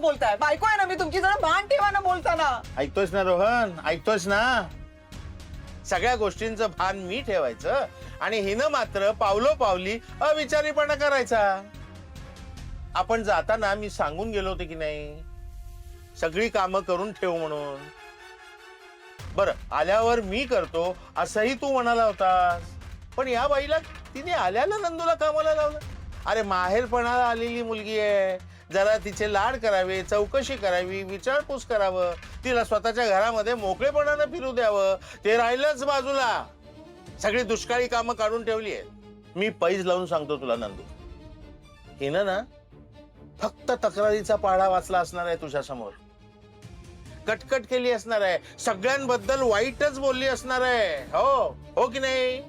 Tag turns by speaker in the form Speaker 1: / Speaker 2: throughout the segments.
Speaker 1: बोलताय? बायको आहे ना मी तुमची, जरा भान ठेवा ना बोलताना.
Speaker 2: ऐकतोयस ना रोहन, ऐकतोयस ना? सगळ्या गोष्टींचं भान मी ठेवायचं आणि हिनं मात्र पावलोपावली अविचारीपणा करायचा. आपण जाताना मी सांगून गेलो होते की नाही, सगळी कामं करून ठेव म्हणून. बरं, आल्यावर मी करतो असंही तू म्हणाला होतास, पण या बाईला तिने आल्याला नंदूला कामाला लावलं. अरे माहेरपणाला आलेली मुलगी आहे, जरा तिचे लाड करावे, चौकशी करावी, विचारपूस करावं, तिला स्वतःच्या घरामध्ये मोकळेपणानं फिरू द्यावं. ते राहिलंच बाजूला, सगळी दुष्काळी कामं काढून ठेवली आहेत. मी पैज लावून सांगतो तुला नंदू, हिनं ना फक्त तक्रारीचा पाढा वाचला असणार आहे तुझ्या समोर. कटकट केली असणार आहे, सगळ्यांबद्दल वाईटच बोलली असणार आहे. हो हो की नाही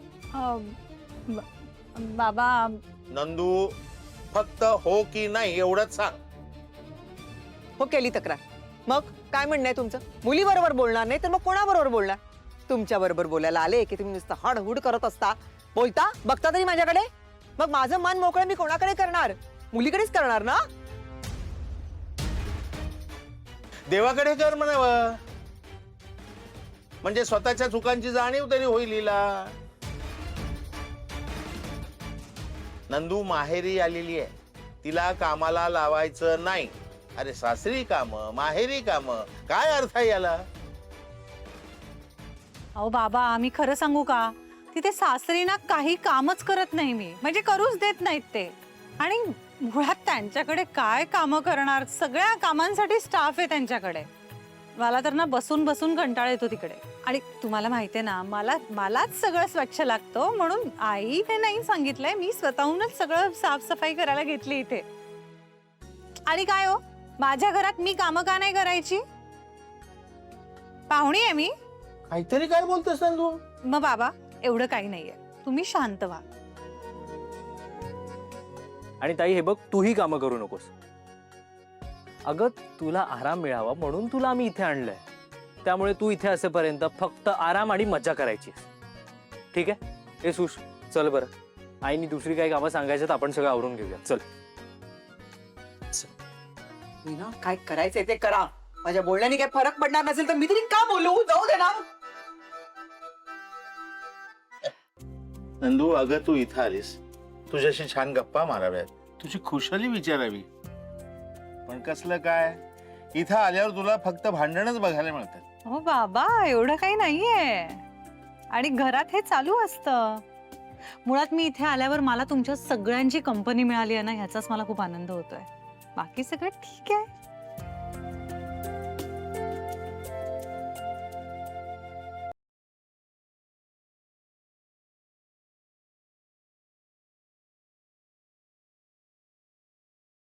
Speaker 3: बाबा?
Speaker 2: नंदू, फक्त हो की नाही एवढंच सांग.
Speaker 1: हो केली तक्रार, मग काय म्हणणं आहे तुमचं? मुली बरोबर बोलणार नाही तर मग कोणाबरोबर बोलणार? तुमच्या बरोबर बोलायला आले की तुम्ही नुसतं हडहुड करत असता. बोलता बघता तरी माझ्याकडे. मग माझं मन मोकळं मी कोणाकडे करणार? मुलीकडेच करणार ना.
Speaker 2: देवाकडे कर म्हणावं, म्हणजे स्वतःच्या चुकांची जाणीव तरी होईल हिला. नंदू माहेरी आलेली आहे, तिला कामाला लावायचं नाही. अरे सासरी काम, माहेरी काम, काय अर्थ आहे याला?
Speaker 3: अहो बाबा, मी खरं सांगू का, तिथे सासरी ना काही कामच करत नाही मी, म्हणजे करूच देत नाहीत ते. आणि मुळात त्यांच्याकडे काय कामं करणार, सगळ्या कामांसाठी स्टाफ आहे त्यांच्याकडे. मला तर ना बसून बसून कंटाळा येतो तिकडे. आणि तुम्हाला माहितीये ना, मलाच सगळं स्वच्छ लागतं, म्हणून आईने नाही सांगितलंय, मी स्वतःहूनच सगळं साफसफाई करायला घेतली इथे. आणि काय हो, माझ्या घरात मी कामं का नाही करायची? पाहुणी आहे मी.
Speaker 2: काहीतरी काय बोलतोस नंदू?
Speaker 3: मग बाबा, एवढं काही नाहीये, तुम्ही शांत व्हा.
Speaker 4: आणि ताई हे बघ, तूही कामं करू नकोस. अगं तुला आराम मिळावा म्हणून तुला आम्ही इथे आणलंय, त्यामुळे तू इथे असेपर्यंत फक्त आराम आणि मज्जा करायची. ठीक आहे? हे सुश, चल बरं, आईनी दुसरी काही कामं सांगायच्यात, आपण सगळं आवरून घेऊया. चल.
Speaker 1: मी ना काय करायचंय ते करा. माझ्या बोलण्याने काय फरक पडणार नसेल तर मी तरी का बोलू? जाऊ दे ना.
Speaker 2: नंदू, अगं तू इथं आलीस, तुझ्याशी छान गप्पा माराव्यात, तुझी खुशाली विचारावी, पण कसलं काय, इथं आल्यावर तुला फक्त भांडणच बघायला मिळतात.
Speaker 3: हो बाबा, एवढं काही नाहीये. आणि घरात हे चालू असतं. मुळात मी इथे आल्यावर मला तुमच्या सगळ्यांची कंपनी मिळाली आहे ना, ह्याचाच मला खूप आनंद होतोय. बाकी सगळं ठीक आहे.